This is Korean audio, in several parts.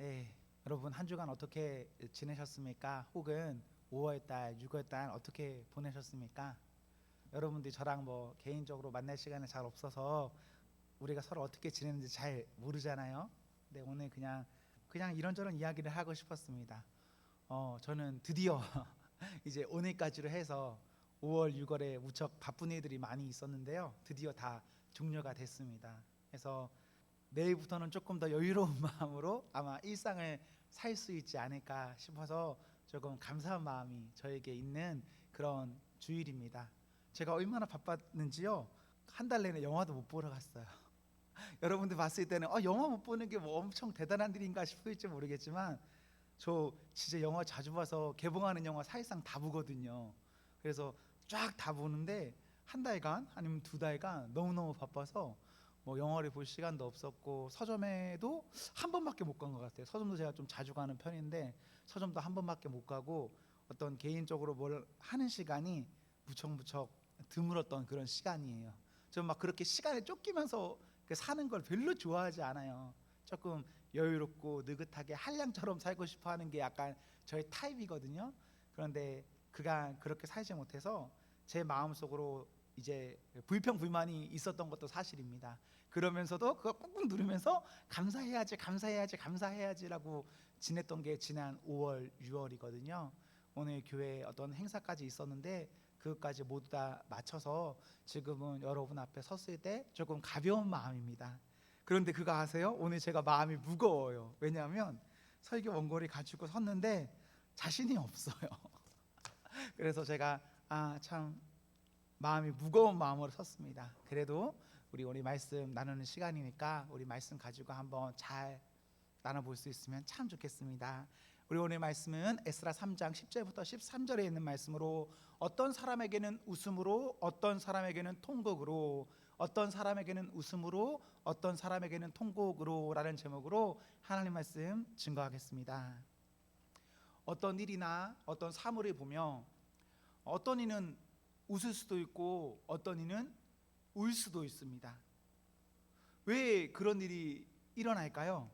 네, 여러분 한 주간 어떻게 지내셨습니까? 혹은 5월달, 6월달 어떻게 보내셨습니까? 여러분들이 저랑 뭐 개인적으로 만날 시간이 잘 없어서 우리가 서로 어떻게 지내는지 잘 모르잖아요. 근데 오늘 그냥 이런저런 이야기를 하고 싶었습니다. 저는 드디어 이제 오늘까지로 해서 5월, 6월에 무척 바쁜 일들이 많이 있었는데요. 드디어 다 종료가 됐습니다. 그래서 내일부터는 조금 더 여유로운 마음으로 아마 일상을 살 수 있지 않을까 싶어서 조금 감사한 마음이 저에게 있는 그런 주일입니다. 제가 얼마나 바빴는지요. 한 달 내내 영화도 못 보러 갔어요. 여러분들 봤을 때는 영화 못 보는 게 뭐 엄청 대단한 일인가 싶을지 모르겠지만 저 진짜 영화 자주 봐서 개봉하는 영화 사실상 다 보거든요. 그래서 쫙 다 보는데 한 달간 아니면 두 달간 너무너무 바빠서 뭐 영화를 볼 시간도 없었고 서점에도 한 번밖에 못 간 것 같아요. 서점도 제가 좀 자주 가는 편인데 서점도 한 번밖에 못 가고 어떤 개인적으로 뭘 하는 시간이 무척 드물었던 그런 시간이에요. 저는 막 그렇게 시간에 쫓기면서 사는 걸 별로 좋아하지 않아요. 조금 여유롭고 느긋하게 한량처럼 살고 싶어 하는 게 약간 저의 타입이거든요. 그런데 그가 그렇게 살지 못해서 제 마음속으로 이제 불평불만이 있었던 것도 사실입니다. 그러면서도 그거 꾹꾹 누르면서 감사해야지라고 지냈던 게 지난 5월, 6월이거든요. 오늘 교회에 어떤 행사까지 있었는데 그것까지 모두 다 마쳐서 지금은 여러분 앞에 섰을 때 조금 가벼운 마음입니다. 그런데 그거 아세요? 오늘 제가 마음이 무거워요. 왜냐하면 설교 원고를 가지고 섰는데 자신이 없어요. 그래서 제가 참 마음이 무거운 마음으로 섰습니다. 그래도 우리 오늘 말씀 나누는 시간이니까 우리 말씀 가지고 한번 잘 나눠볼 수 있으면 참 좋겠습니다. 우리 오늘 말씀은 에스라 3장 10절부터 13절에 있는 말씀으로 어떤 사람에게는 웃음으로 어떤 사람에게는 통곡으로 어떤 사람에게는 웃음으로 어떤 사람에게는 통곡으로 라는 제목으로 하나님 말씀 증거하겠습니다. 어떤 일이나 어떤 사물을 보며 어떤 이는 웃을 수도 있고 어떤 이는 울 수도 있습니다. 왜 그런 일이 일어날까요?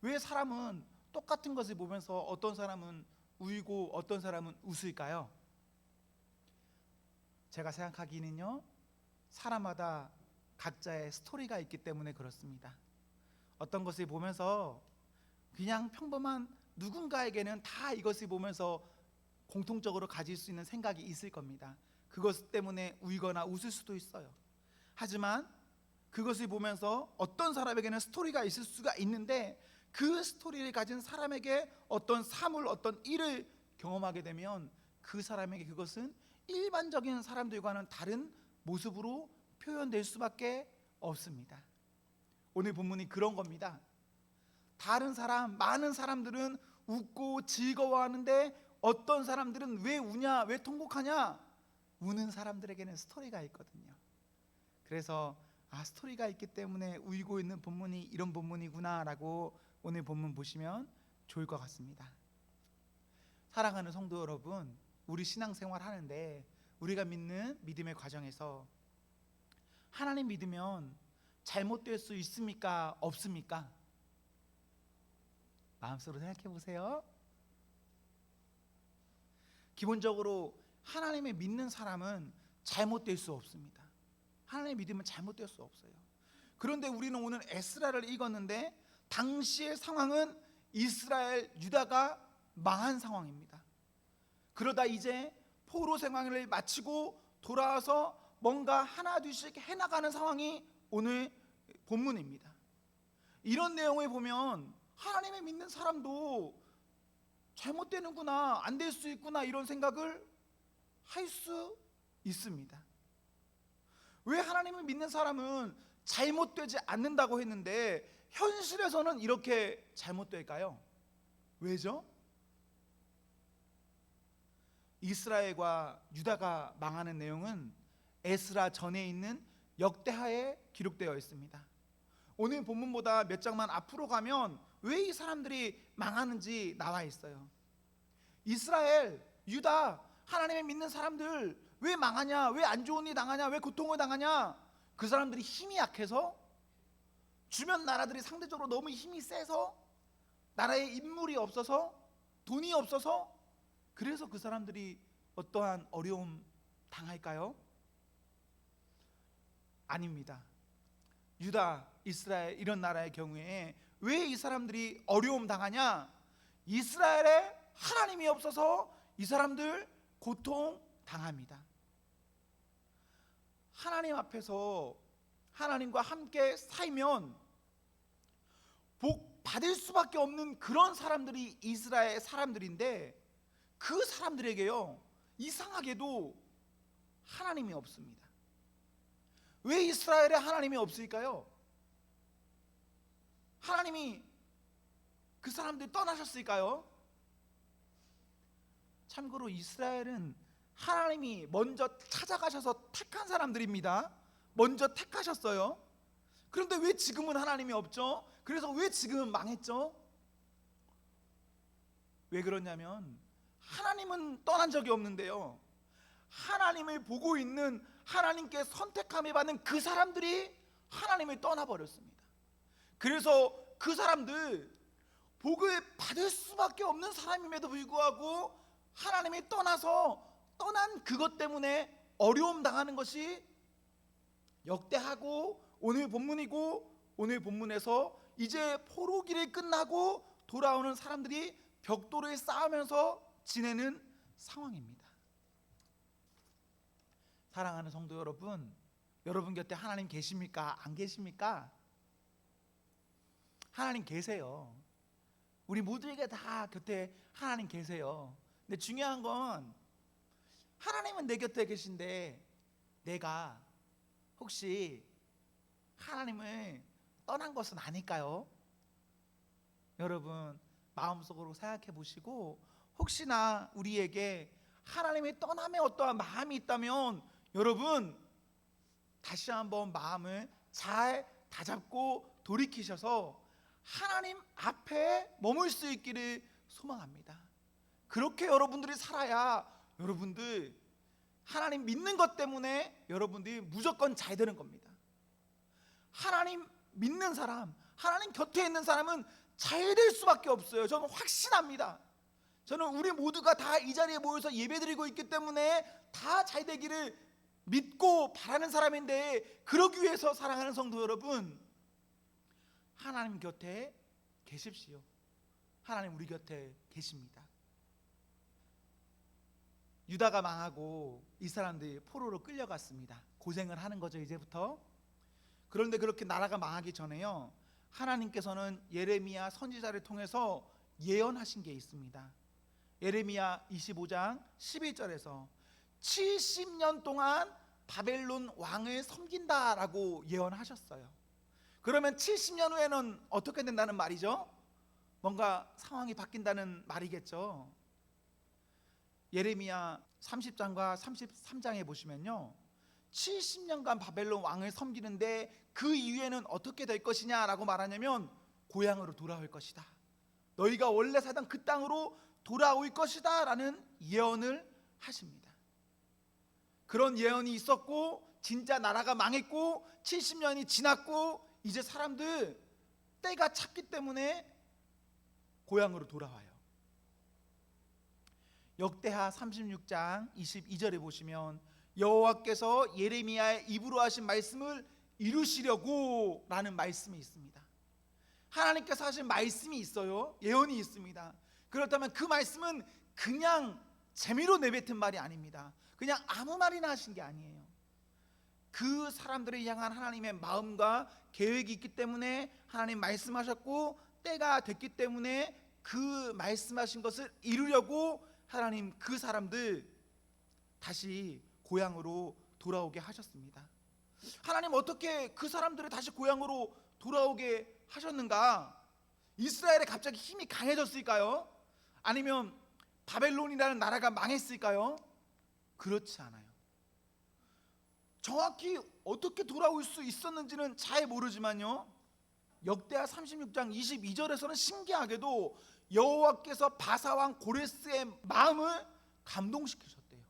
왜 사람은 똑같은 것을 보면서 어떤 사람은 울고 어떤 사람은 웃을까요? 제가 생각하기는요, 사람마다 각자의 스토리가 있기 때문에 그렇습니다. 어떤 것을 보면서 그냥 평범한 누군가에게는 다 이것을 보면서 공통적으로 가질 수 있는 생각이 있을 겁니다. 그것 때문에 울거나 웃을 수도 있어요. 하지만 그것을 보면서 어떤 사람에게는 스토리가 있을 수가 있는데 그 스토리를 가진 사람에게 어떤 사물, 어떤 일을 경험하게 되면 그 사람에게 그것은 일반적인 사람들과는 다른 모습으로 표현될 수밖에 없습니다. 오늘 본문이 그런 겁니다. 다른 사람, 많은 사람들은 웃고 즐거워하는데 어떤 사람들은 왜 우냐, 왜 통곡하냐? 우는 사람들에게는 스토리가 있거든요. 그래서 스토리가 있기 때문에 울고 있는 본문이 이런 본문이구나 라고 오늘 본문 보시면 좋을 것 같습니다. 사랑하는 성도 여러분, 우리 신앙생활 하는데 우리가 믿는 믿음의 과정에서 하나님 믿으면 잘못될 수 있습니까? 없습니까? 마음속으로 생각해 보세요. 기본적으로 하나님을 믿는 사람은 잘못될 수 없습니다. 하나님을 믿으면 잘못될 수 없어요. 그런데 우리는 오늘 에스라를 읽었는데 당시의 상황은 이스라엘, 유다가 망한 상황입니다. 그러다 이제 포로 생활을 마치고 돌아와서 뭔가 하나 둘씩 해나가는 상황이 오늘 본문입니다. 이런 내용을 보면 하나님을 믿는 사람도 잘못되는구나, 안 될 수 있구나 이런 생각을 할 수 있습니다. 왜 하나님을 믿는 사람은 잘못되지 않는다고 했는데 현실에서는 이렇게 잘못될까요? 왜죠? 이스라엘과 유다가 망하는 내용은 에스라 전에 있는 역대하에 기록되어 있습니다. 오늘 본문보다 몇 장만 앞으로 가면 왜 이 사람들이 망하는지 나와 있어요. 이스라엘, 유다, 하나님을 믿는 사람들 왜 망하냐? 왜 안 좋은 일 당하냐? 왜 고통을 당하냐? 그 사람들이 힘이 약해서, 주변 나라들이 상대적으로 너무 힘이 세서, 나라에 인물이 없어서, 돈이 없어서, 그래서 그 사람들이 어떠한 어려움 당할까요? 아닙니다. 유다, 이스라엘 이런 나라의 경우에 왜 이 사람들이 어려움 당하냐? 이스라엘에 하나님이 없어서 이 사람들 고통 당합니다. 하나님 앞에서 하나님과 함께 살면 복 받을 수밖에 없는 그런 사람들이 이스라엘 사람들인데, 그 사람들에게요, 이상하게도 하나님이 없습니다. 왜 이스라엘에 하나님이 없을까요? 하나님이 그 사람들이 떠나셨을까요? 참고로 이스라엘은 하나님이 먼저 찾아가셔서 택한 사람들입니다. 먼저 택하셨어요. 그런데 왜 지금은 하나님이 없죠? 그래서 왜 지금은 망했죠? 왜 그러냐면 하나님은 떠난 적이 없는데요, 하나님을 보고 있는, 하나님께 선택함을 받는 그 사람들이 하나님을 떠나버렸습니다. 그래서 그 사람들, 복을 받을 수밖에 없는 사람임에도 불구하고 하나님이 떠난 그것 때문에 어려움 당하는 것이 역대하고 오늘 본문이고, 오늘 본문에서 이제 포로기를 끝나고 돌아오는 사람들이 벽돌을 쌓으면서 지내는 상황입니다. 사랑하는 성도 여러분, 여러분 곁에 하나님 계십니까? 안 계십니까? 하나님 계세요. 우리 모두에게 다 곁에 하나님 계세요. 근데 중요한 건, 하나님은 내 곁에 계신데 내가 혹시 하나님을 떠난 것은 아닐까요? 여러분 마음속으로 생각해 보시고, 혹시나 우리에게 하나님의 떠남의 어떠한 마음이 있다면 여러분 다시 한번 마음을 잘 다잡고 돌이키셔서 하나님 앞에 머물 수 있기를 소망합니다. 그렇게 여러분들이 살아야 여러분들 하나님 믿는 것 때문에 여러분들이 무조건 잘 되는 겁니다. 하나님 믿는 사람, 하나님 곁에 있는 사람은 잘 될 수밖에 없어요. 저는 확신합니다. 저는 우리 모두가 다 이 자리에 모여서 예배드리고 있기 때문에 다 잘 되기를 믿고 바라는 사람인데, 그러기 위해서 사랑하는 성도 여러분, 하나님 곁에 계십시오. 하나님 우리 곁에 계십니다. 유다가 망하고 이 사람들이 포로로 끌려갔습니다. 고생을 하는 거죠, 이제부터. 그런데 그렇게 나라가 망하기 전에요, 하나님께서는 예레미야 선지자를 통해서 예언하신 게 있습니다. 예레미야 25장 11절에서 70년 동안 바벨론 왕을 섬긴다라고 예언하셨어요. 그러면 70년 후에는 어떻게 된다는 말이죠? 뭔가 상황이 바뀐다는 말이겠죠. 예레미야 30장과 33장에 보시면요, 70년간 바벨론 왕을 섬기는데 그 이후에는 어떻게 될 것이냐라고 말하냐면, 고향으로 돌아올 것이다, 너희가 원래 살던 그 땅으로 돌아올 것이다 라는 예언을 하십니다. 그런 예언이 있었고 진짜 나라가 망했고 70년이 지났고 이제 사람들 때가 찼기 때문에 고향으로 돌아와요. 역대하 36장 22절에 보시면 여호와께서 예레미야의 입으로 하신 말씀을 이루시려고 라는 말씀이 있습니다. 하나님께서 하신 말씀이 있어요. 예언이 있습니다. 그렇다면 그 말씀은 그냥 재미로 내뱉은 말이 아닙니다. 그냥 아무 말이나 하신 게 아니에요. 그 사람들을 향한 하나님의 마음과 계획이 있기 때문에 하나님 말씀하셨고, 때가 됐기 때문에 그 말씀하신 것을 이루려고 하나님 그 사람들 다시 고향으로 돌아오게 하셨습니다. 하나님 어떻게 그 사람들을 다시 고향으로 돌아오게 하셨는가? 이스라엘에 갑자기 힘이 강해졌을까요? 아니면 바벨론이라는 나라가 망했을까요? 그렇지 않아요. 정확히 어떻게 돌아올 수 있었는지는 잘 모르지만요, 역대하 36장 22절에서는 신기하게도 여호와께서 바사왕 고레스의 마음을 감동시키셨대요.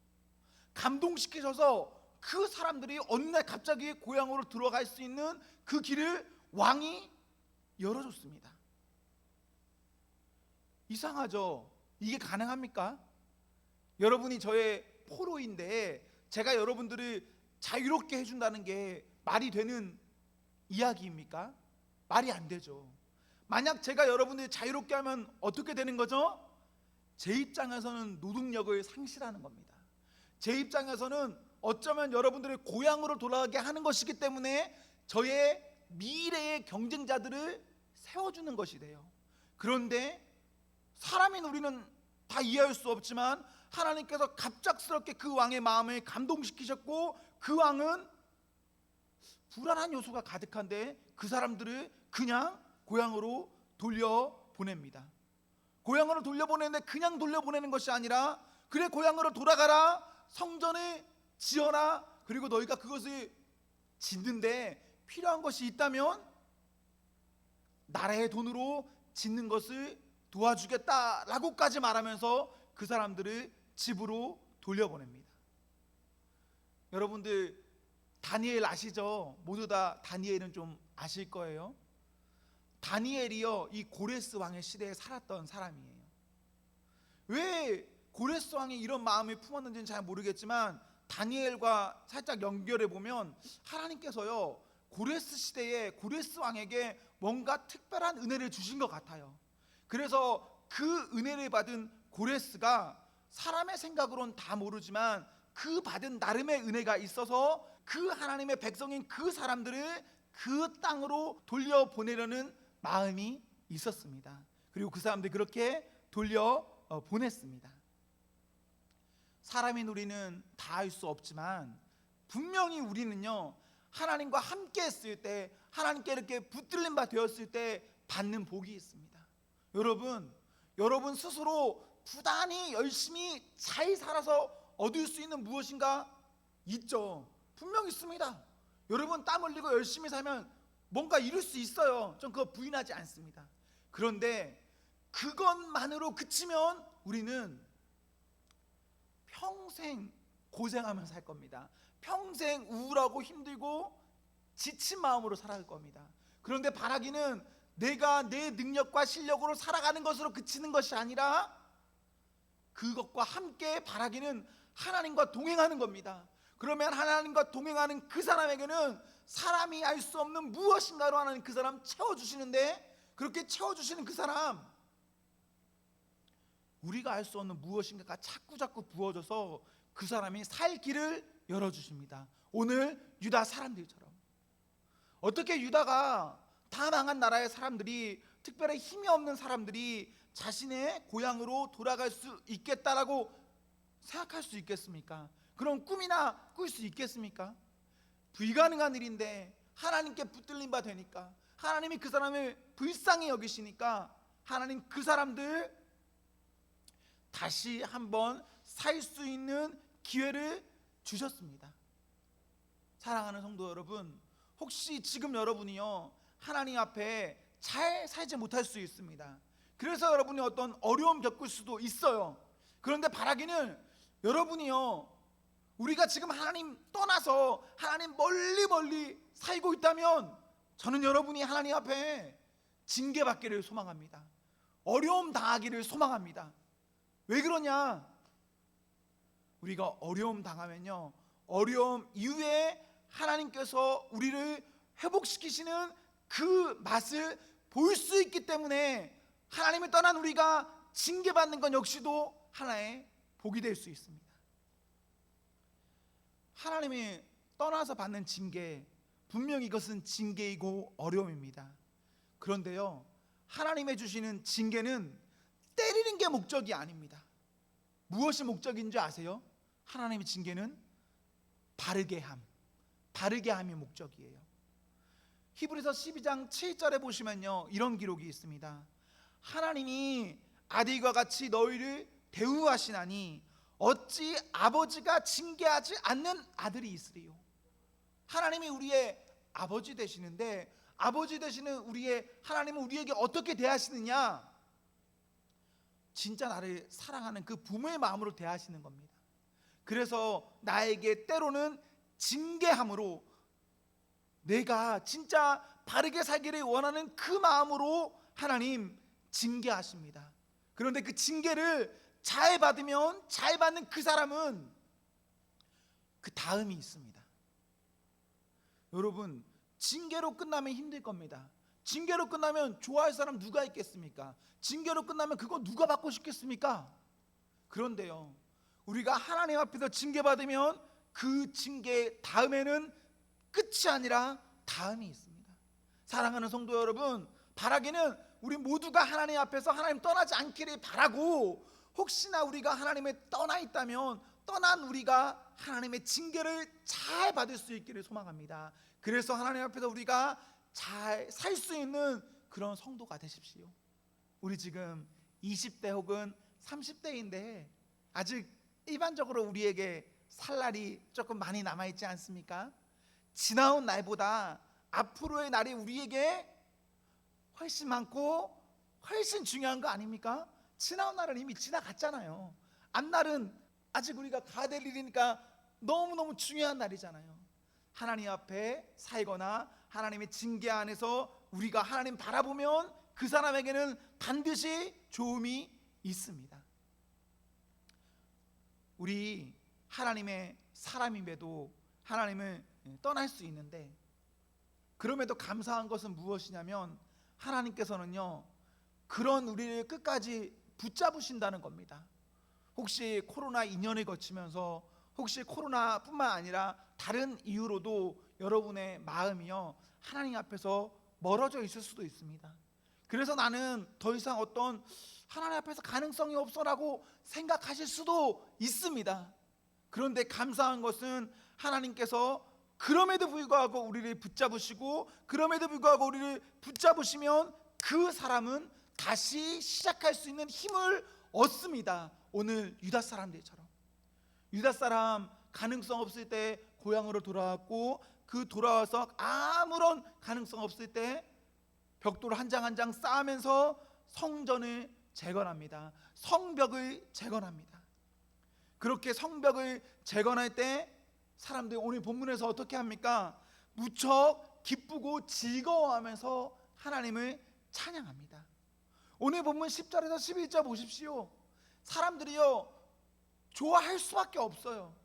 감동시키셔서 그 사람들이 어느 날 갑자기 고향으로 들어갈 수 있는 그 길을 왕이 열어줬습니다. 그런데 그 사람들이 어느 날 갑자기 고향으로 들어갈 수 있는 그 길을 왕이 열어줬습니다. 그런데 그 사람들이 어느 날 갑자기 고향으로 들어갈 수 있는 그 길을 왕이 열어줬습니다. 그런데 그 사람들이 어느 날 갑자기 고향으로 들어갈 수 있는 그 길을 왕이 열어줬습니다. 이상하죠? 이게 가능합니까? 여러분이 저의 포로인데 제가 여러분들을 자유롭게 해준다는 게 말이 되는 이야기입니까? 말이 안 되죠. 만약 제가 여러분들을 자유롭게 하면 어떻게 되는 거죠? 제 입장에서는 노동력을 상실하는 겁니다. 제 입장에서는 어쩌면 여러분들의 고향으로 돌아가게 하는 것이기 때문에 저의 미래의 경쟁자들을 세워주는 것이 돼요. 그런데 사람인 우리는 다 이해할 수 없지만 하나님께서 갑작스럽게 그 왕의 마음을 감동시키셨고, 그 왕은 불안한 요소가 가득한데 그 사람들을 그냥 고향으로 돌려보냅니다. 고향으로 돌려보내는데 그냥 돌려보내는 것이 아니라, 그래 고향으로 돌아가라, 성전을 지어라, 그리고 너희가 그것을 짓는데 필요한 것이 있다면 나라의 돈으로 짓는 것을 도와주겠다라고까지 말하면서 그 사람들을 집으로 돌려보냅니다. 여러분들 다니엘 아시죠? 모두 다 다니엘은 좀 아실 거예요. 다니엘이요, 이 고레스 왕의 시대에 살았던 사람이에요. 왜 고레스 왕이 이런 마음을 품었는지는 잘 모르겠지만 다니엘과 살짝 연결해 보면 하나님께서요 고레스 시대에 고레스 왕에게 뭔가 특별한 은혜를 주신 것 같아요. 그래서 그 은혜를 받은 고레스가 사람의 생각으로는 다 모르지만 그 받은 나름의 은혜가 있어서 그 하나님의 백성인 그 사람들을 그 땅으로 돌려보내려는 마음이 있었습니다. 그리고 그 사람들이 그렇게 돌려보냈습니다. 사람인 우리는 다 할 수 없지만 분명히 우리는요 하나님과 함께 했을 때, 하나님께 이렇게 붙들린 바 되었을 때 받는 복이 있습니다. 여러분 스스로 부단히 열심히 잘 살아서 얻을 수 있는 무엇인가 있죠. 분명 있습니다. 여러분 땀 흘리고 열심히 살면 뭔가 이룰 수 있어요. 전 그거 부인하지 않습니다. 그런데 그것만으로 그치면 우리는 평생 고생하면서 살 겁니다. 평생 우울하고 힘들고 지친 마음으로 살아갈 겁니다. 그런데 바라기는 내가 내 능력과 실력으로 살아가는 것으로 그치는 것이 아니라 그것과 함께 바라기는 하나님과 동행하는 겁니다. 그러면 하나님과 동행하는 그 사람에게는 사람이 알 수 없는 무엇인가로 하나님 그 사람 채워주시는데, 그렇게 채워주시는 그 사람, 우리가 알 수 없는 무엇인가가 자꾸 부어져서 그 사람이 살 길을 열어주십니다. 오늘 유다 사람들처럼. 어떻게 유다가 다 망한 나라의 사람들이, 특별히 힘이 없는 사람들이 자신의 고향으로 돌아갈 수 있겠다라고 생각할 수 있겠습니까? 그런 꿈이나 꿀 수 있겠습니까? 불가능한 일인데 하나님께 붙들린 바 되니까, 하나님이 그 사람을 불쌍히 여기시니까 하나님 그 사람들 다시 한번 살 수 있는 기회를 주셨습니다. 사랑하는 성도 여러분, 혹시 지금 여러분이요 하나님 앞에 잘 살지 못할 수 있습니다. 그래서 여러분이 어떤 어려움 겪을 수도 있어요. 그런데 바라기는 여러분이요, 우리가 지금 하나님 떠나서 하나님 멀리 살고 있다면 저는 여러분이 하나님 앞에 징계받기를 소망합니다. 어려움 당하기를 소망합니다. 왜 그러냐? 우리가 어려움 당하면요, 어려움 이후에 하나님께서 우리를 회복시키시는 그 맛을 볼 수 있기 때문에 하나님을 떠난 우리가 징계받는 건 역시도 하나의 복이 될 수 있습니다. 하나님이 떠나서 받는 징계, 분명히 이것은 징계이고 어려움입니다. 그런데요, 하나님의 주시는 징계는 때리는 게 목적이 아닙니다. 무엇이 목적인지 아세요? 하나님의 징계는 바르게 함이 목적이에요. 히브리서 12장 7절에 보시면요, 이런 기록이 있습니다. 하나님이 아들과 같이 너희를 대우하시나니 어찌 아버지가 징계하지 않는 아들이 있으리요. 하나님이 우리의 아버지 되시는데, 아버지 되시는 우리의 하나님은 우리에게 어떻게 대하시느냐? 진짜 나를 사랑하는 그 부모의 마음으로 대하시는 겁니다. 그래서 나에게 때로는 징계함으로, 내가 진짜 바르게 살기를 원하는 그 마음으로 하나님 징계하십니다. 그런데 그 징계를 잘 받으면 잘 받는 그 사람은 그 다음이 있습니다. 여러분, 징계로 끝나면 힘들 겁니다. 징계로 끝나면 좋아할 사람 누가 있겠습니까? 징계로 끝나면 그거 누가 받고 싶겠습니까? 그런데요, 우리가 하나님 앞에서 징계받으면 그 징계 다음에는 끝이 아니라 다음이 있습니다. 사랑하는 성도 여러분, 바라기는 우리 모두가 하나님 앞에서 하나님 떠나지 않기를 바라고, 혹시나 우리가 하나님을 떠나 있다면 떠난 우리가 하나님의 징계를 잘 받을 수 있기를 소망합니다. 그래서 하나님 앞에서 우리가 잘 살 수 있는 그런 성도가 되십시오. 우리 지금 20대 혹은 30대인데 아직 일반적으로 우리에게 살 날이 조금 많이 남아있지 않습니까? 지나온 날보다 앞으로의 날이 우리에게 훨씬 많고 훨씬 중요한 거 아닙니까? 지나온 날은 이미 지나갔잖아요. 앞날은 아직 우리가 가야 될 일이니까 너무너무 중요한 날이잖아요. 하나님 앞에 살거나 하나님의 징계 안에서 우리가 하나님 바라보면 그 사람에게는 반드시 좋음이 있습니다. 우리 하나님의 사람임에도 하나님을 떠날 수 있는데, 그럼에도 감사한 것은 무엇이냐면 하나님께서는요, 그런 우리를 끝까지 붙잡으신다는 겁니다. 혹시 코로나 2년을 거치면서, 혹시 코로나뿐만 아니라 다른 이유로도 여러분의 마음이요, 하나님 앞에서 멀어져 있을 수도 있습니다. 그래서 나는 더 이상 어떤 하나님 앞에서 가능성이 없어라고 생각하실 수도 있습니다. 그런데 감사한 것은 하나님께서 그럼에도 불구하고 우리를 붙잡으시고, 그럼에도 불구하고 우리를 붙잡으시면 그 사람은 다시 시작할 수 있는 힘을 얻습니다. 오늘 유다 사람들처럼. 유다 사람 가능성 없을 때 고향으로 돌아왔고, 그 돌아와서 아무런 가능성 없을 때 벽돌 한 장 한 장 쌓으면서 성전을 재건합니다. 성벽을 재건합니다. 그렇게 성벽을 재건할 때 사람들이 오늘 본문에서 어떻게 합니까? 무척 기쁘고 즐거워하면서 하나님을 찬양합니다. 오늘 본문 10절에서 11절 보십시오. 사람들이요, 좋아할 수밖에 없어요.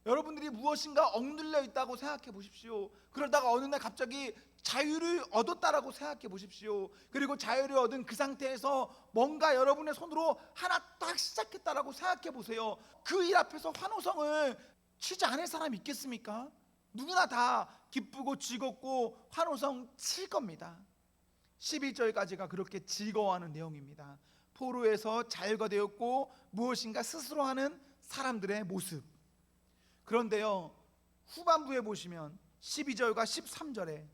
여러분들이 무엇인가 억눌려 있다고 생각해 보십시오. 그러다가 어느 날 갑자기 자유를 얻었다라고 생각해 보십시오. 그리고 자유를 얻은 그 상태에서 뭔가 여러분의 손으로 하나 딱 시작했다라고 생각해 보세요. 그 일 앞에서 환호성을 치지 않을 사람이 있겠습니까? 누구나 다 기쁘고 즐겁고 환호성 칠 겁니다. 11절까지가 그렇게 즐거워하는 내용입니다. 포로에서 자유가 되었고 무엇인가 스스로 하는 사람들의 모습. 그런데요, 후반부에 보시면 12절과 13절에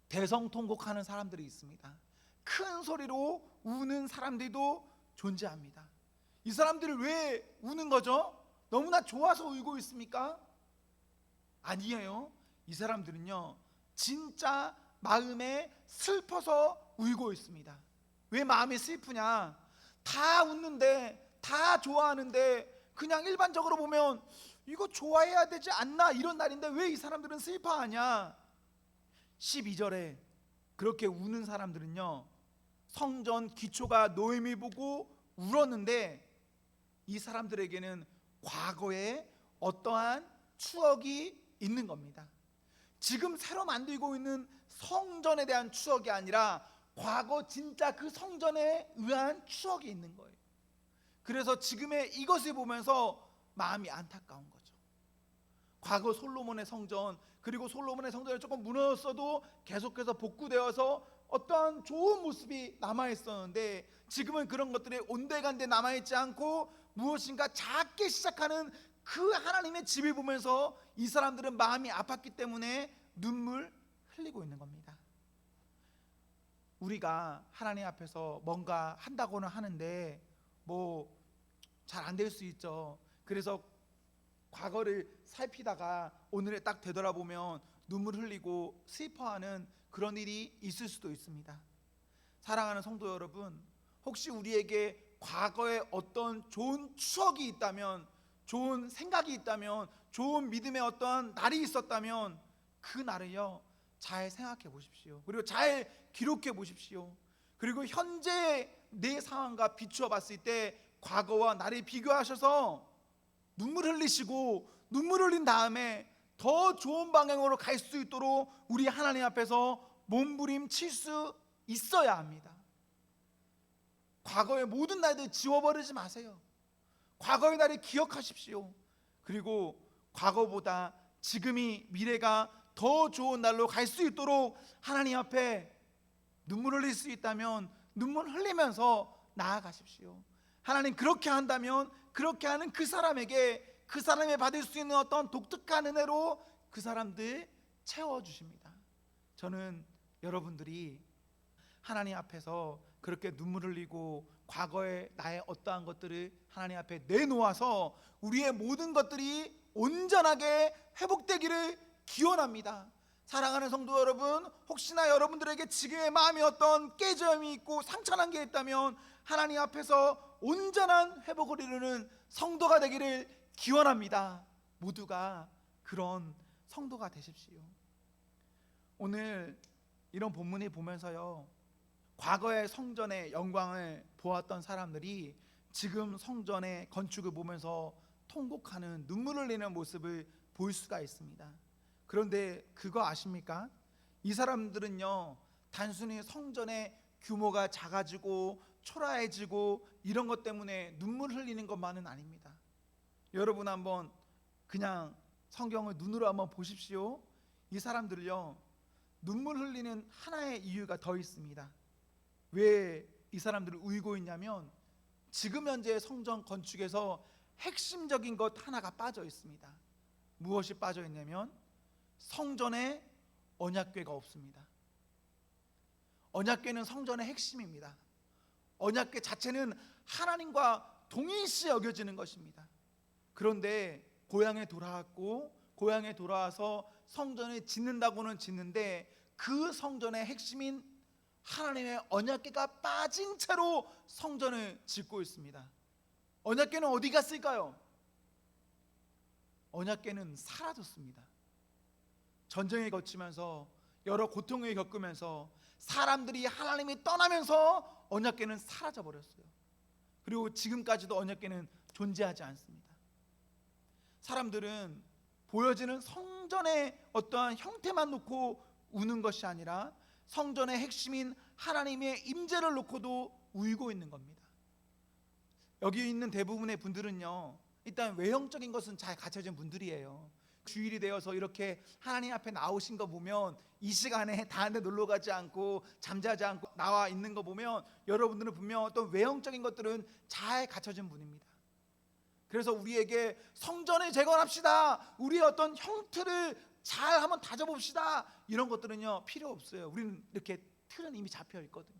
대성통곡하는 사람들이 있습니다. 큰 소리로 우는 사람들도 존재합니다. 이 사람들을 왜 우는 거죠? 너무나 좋아서 울고 있습니까? 아니에요. 이 사람들은요, 진짜 마음에 슬퍼서 울고 있습니다. 왜 마음이 슬프냐? 다 웃는데, 다 좋아하는데, 그냥 일반적으로 보면 이거 좋아해야 되지 않나, 이런 날인데 왜 이 사람들은 슬퍼하냐? 12절에 그렇게 우는 사람들은요, 성전 기초가 노임을 보고 울었는데, 이 사람들에게는 과거에 어떠한 추억이 있는 겁니다. 지금 새로 만들고 있는 성전에 대한 추억이 아니라 과거 진짜 그 성전에 의한 추억이 있는 거예요. 그래서 지금의 이것을 보면서 마음이 안타까운 거죠. 과거 솔로몬의 성전, 그리고 솔로몬의 성전이 조금 무너졌어도 계속해서 복구되어서 어떠한 좋은 모습이 남아있었는데, 지금은 그런 것들이 온데간데 남아있지 않고 무엇인가 작게 시작하는 그 하나님의 집을 보면서 이 사람들은 마음이 아팠기 때문에 눈물 흘리고 있는 겁니다. 우리가 하나님 앞에서 뭔가 한다고는 하는데 뭐 잘 안 될 수 있죠. 그래서 과거를 살피다가 오늘에 딱 되돌아보면 눈물 흘리고 슬퍼하는 그런 일이 있을 수도 있습니다. 사랑하는 성도 여러분, 혹시 우리에게 과거에 어떤 좋은 추억이 있다면, 좋은 생각이 있다면, 좋은 믿음의 어떤 날이 있었다면 그 날을요 잘 생각해 보십시오. 그리고 잘 기록해 보십시오. 그리고 현재 내 상황과 비추어 봤을 때 과거와 나를 비교하셔서 눈물 흘리시고 눈물 흘린 다음에 더 좋은 방향으로 갈 수 있도록 우리 하나님 앞에서 몸부림칠 수 있어야 합니다. 과거의 모든 날들 지워버리지 마세요. 과거의 날을 기억하십시오. 그리고 과거보다 지금이 미래가 더 좋은 날로 갈 수 있도록 하나님 앞에 눈물 흘릴 수 있다면 눈물 흘리면서 나아가십시오. 하나님 그렇게 한다면 그렇게 하는 그 사람에게 그 사람이 받을 수 있는 어떤 독특한 은혜로 그 사람들 채워주십니다. 저는 여러분들이 하나님 앞에서 그렇게 눈물 흘리고 과거의 나의 어떠한 것들을 하나님 앞에 내놓아서 우리의 모든 것들이 온전하게 회복되기를 기원합니다. 사랑하는 성도 여러분, 혹시나 여러분들에게 지금의 마음에 어떤 깨짐이 있고 상처난 게 있다면 하나님 앞에서 온전한 회복을 이루는 성도가 되기를 기원합니다. 모두가 그런 성도가 되십시오. 오늘 이런 본문을 보면서요, 과거의 성전의 영광을 보았던 사람들이 지금 성전의 건축을 보면서 통곡하는 눈물을 흘리는 모습을 볼 수가 있습니다. 그런데 그거 아십니까? 이 사람들은요, 단순히 성전의 규모가 작아지고 초라해지고 이런 것 때문에 눈물 흘리는 것만은 아닙니다. 여러분 한번 그냥 성경을 눈으로 한번 보십시오. 이 사람들을요, 눈물 흘리는 하나의 이유가 더 있습니다. 왜 이 사람들을 울고 있냐면 지금 현재 성전 건축에서 핵심적인 것 하나가 빠져 있습니다. 무엇이 빠져 있냐면 성전에 언약궤가 없습니다. 언약궤는 성전의 핵심입니다. 언약궤 자체는 하나님과 동일시 여겨지는 것입니다. 그런데 고향에 돌아왔고 고향에 돌아와서 성전을 짓는다고는 짓는데 그 성전의 핵심인 하나님의 언약궤가 빠진 채로 성전을 짓고 있습니다. 언약궤는 어디 갔을까요? 언약궤는 사라졌습니다. 전쟁을 거치면서 여러 고통을 겪으면서 사람들이 하나님이 떠나면서 언약궤는 사라져 버렸어요. 그리고 지금까지도 언약궤는 존재하지 않습니다. 사람들은 보여지는 성전의 어떠한 형태만 놓고 우는 것이 아니라 성전의 핵심인 하나님의 임재를 놓고도 울고 있는 겁니다. 여기 있는 대부분의 분들은요, 일단 외형적인 것은 잘 갖춰진 분들이에요. 주일이 되어서 이렇게 하나님 앞에 나오신 거 보면 이 시간에 다른 데 놀러 가지 않고 잠자지 않고 나와 있는 거 보면 여러분들은 분명 어떤 외형적인 것들은 잘 갖춰진 분입니다. 그래서 우리에게 성전을 재건합시다, 우리의 어떤 형태를 잘 한번 다져봅시다, 이런 것들은요 필요 없어요. 우리는 이렇게 틀은 이미 잡혀 있거든요.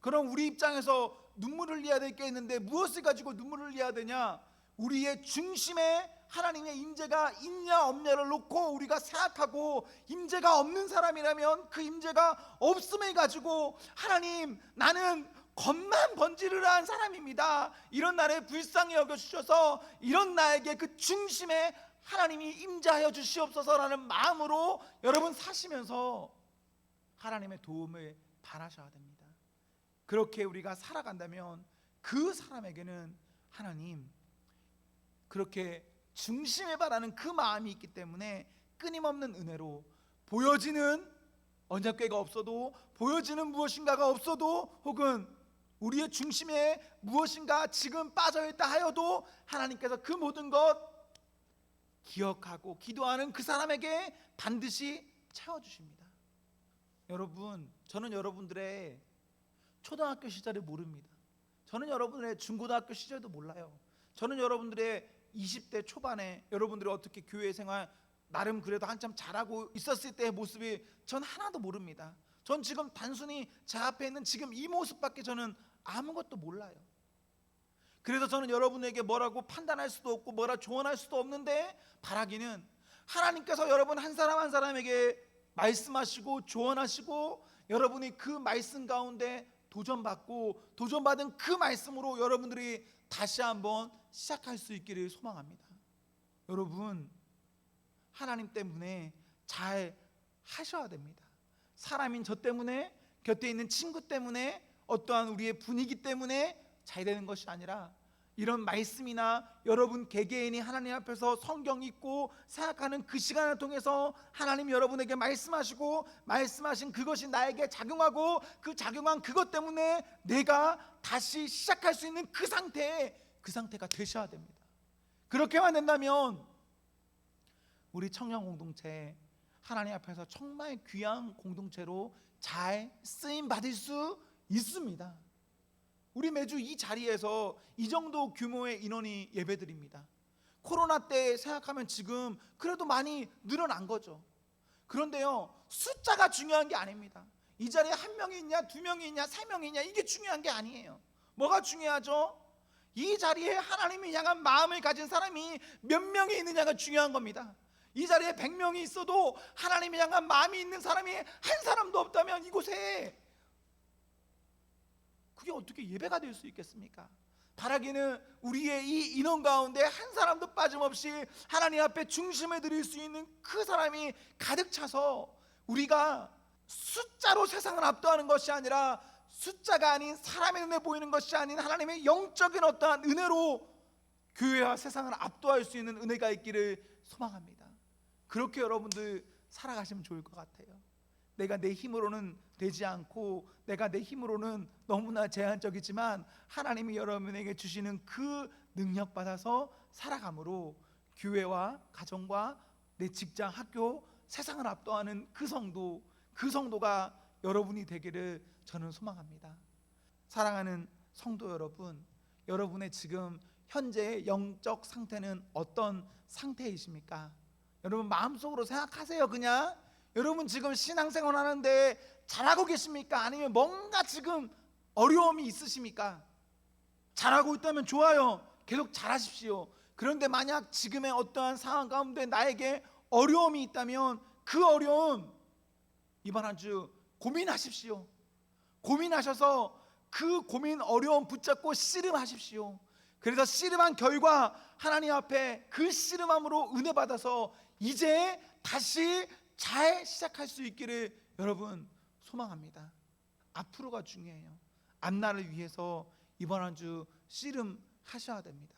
그럼 우리 입장에서 눈물을 흘려야 될 게 있는데 무엇을 가지고 눈물을 흘려야 되냐? 우리의 중심에 하나님의 임재가 있냐 없냐를 놓고 우리가 생각하고, 임재가 없는 사람이라면 그 임재가 없음을 가지고 하나님, 나는 겉만 번지르르한 사람입니다, 이런 나를 불쌍히 여겨주셔서 이런 나에게 그 중심에 하나님이 임재하여 주시옵소서라는 마음으로 여러분 사시면서 하나님의 도움을 바라셔야 됩니다. 그렇게 우리가 살아간다면 그 사람에게는 하나님, 그렇게 중심에 바라는 그 마음이 있기 때문에 끊임없는 은혜로 보여지는 언약궤가 없어도, 보여지는 무엇인가가 없어도, 혹은 우리의 중심에 무엇인가 지금 빠져있다 하여도 하나님께서 그 모든 것 기억하고 기도하는 그 사람에게 반드시 채워주십니다. 여러분, 저는 여러분들의 초등학교 시절을 모릅니다. 저는 여러분들의 중고등학교 시절도 몰라요. 저는 여러분들의 20대 초반에 여러분들이 어떻게 교회 생활 나름 그래도 한참 잘하고 있었을 때의 모습이 전 하나도 모릅니다. 전 지금 단순히 제 앞에 있는 지금 이 모습밖에 저는 아무것도 몰라요. 그래서 저는 여러분에게 뭐라고 판단할 수도 없고 뭐라 조언할 수도 없는데, 바라기는 하나님께서 여러분 한 사람 한 사람에게 말씀하시고 조언하시고 여러분이 그 말씀 가운데 도전받고 도전받은 그 말씀으로 여러분들이 다시 한번 시작할 수 있기를 소망합니다. 여러분, 하나님 때문에 잘 하셔야 됩니다. 사람인 저 때문에 곁에 있는 친구 때문에, 어떠한 우리의 분위기 때문에 잘 되는 것이 아니라, 이런 말씀이나 여러분 개개인이 하나님 앞에서 성경 읽고 생각하는 그 시간을 통해서 하나님이 여러분에게 말씀하시고, 말씀하신 그것이 나에게 작용하고, 그 작용한 그것 때문에 내가 다시 시작할 수 있는 그 상태가 되셔야 됩니다. 그렇게만 된다면 우리 청년 공동체, 하나님 앞에서 정말 귀한 공동체로 잘 쓰임 받을 수 있습니다. 우리 매주 이 자리에서 이 정도 규모의 인원이 예배드립니다. 코로나 때 생각하면 지금 그래도 많이 늘어난 거죠. 그런데요, 숫자가 중요한 게 아닙니다. 이 자리에 한 명이 있냐, 두 명이 있냐, 세 명이 있냐, 이게 중요한 게 아니에요. 뭐가 중요하죠? 이 자리에 하나님을 향한 마음을 가진 사람이 몇 명이 있느냐가 중요한 겁니다. 이 자리에 100명이 있어도 하나님을 향한 마음이 있는 사람이 한 사람도 없다면 이곳에 그게 어떻게 예배가 될 수 있겠습니까? 바라기는 우리의 이 인원 가운데 한 사람도 빠짐없이 하나님 앞에 중심을 드릴 수 있는 그 사람이 가득 차서, 우리가 숫자로 세상을 압도하는 것이 아니라, 숫자가 아닌 사람의 눈에 보이는 것이 아닌 하나님의 영적인 어떠한 은혜로 교회와 세상을 압도할 수 있는 은혜가 있기를 소망합니다. 그렇게 여러분들 살아가시면 좋을 것 같아요. 내가 내 힘으로는 되지 않고, 내가 내 힘으로는 너무나 제한적이지만 하나님이 여러분에게 주시는 그 능력 받아서 살아감으로 교회와 가정과 내 직장, 학교, 세상을 압도하는 그 성도가 여러분이 되기를 저는 소망합니다. 사랑하는 성도 여러분, 여러분의 지금 현재의 영적 상태는 어떤 상태이십니까? 여러분 마음속으로 생각하세요. 그냥 여러분 지금 신앙생활 하는데 잘하고 계십니까? 아니면 뭔가 지금 어려움이 있으십니까? 잘하고 있다면 좋아요. 계속 잘하십시오. 그런데 만약 지금의 어떠한 상황 가운데 나에게 어려움이 있다면 그 어려움 이번 한 주 고민하십시오. 고민하셔서 그 고민, 어려움 붙잡고 씨름하십시오. 그래서 씨름한 결과 하나님 앞에 그 씨름함으로 은혜 받아서 이제 다시 잘 시작할 수 있기를 여러분 소망합니다. 앞으로가 중요해요. 앞날을 위해서 이번 한 주 씨름하셔야 됩니다.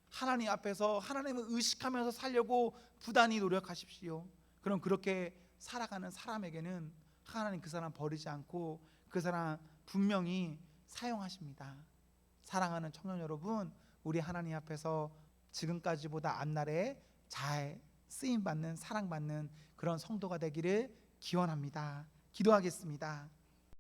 하나님 앞에서 하나님을 의식하면서 살려고 부단히 노력하십시오. 그럼 그렇게 살아가는 사람에게는 하나님 그 사람 버리지 않고 그 사람 분명히 사용하십니다. 사랑하는 청년 여러분, 우리 하나님 앞에서 지금까지보다 앞날에 잘 쓰임받는, 사랑받는 그런 성도가 되기를 기원합니다. 기도하겠습니다.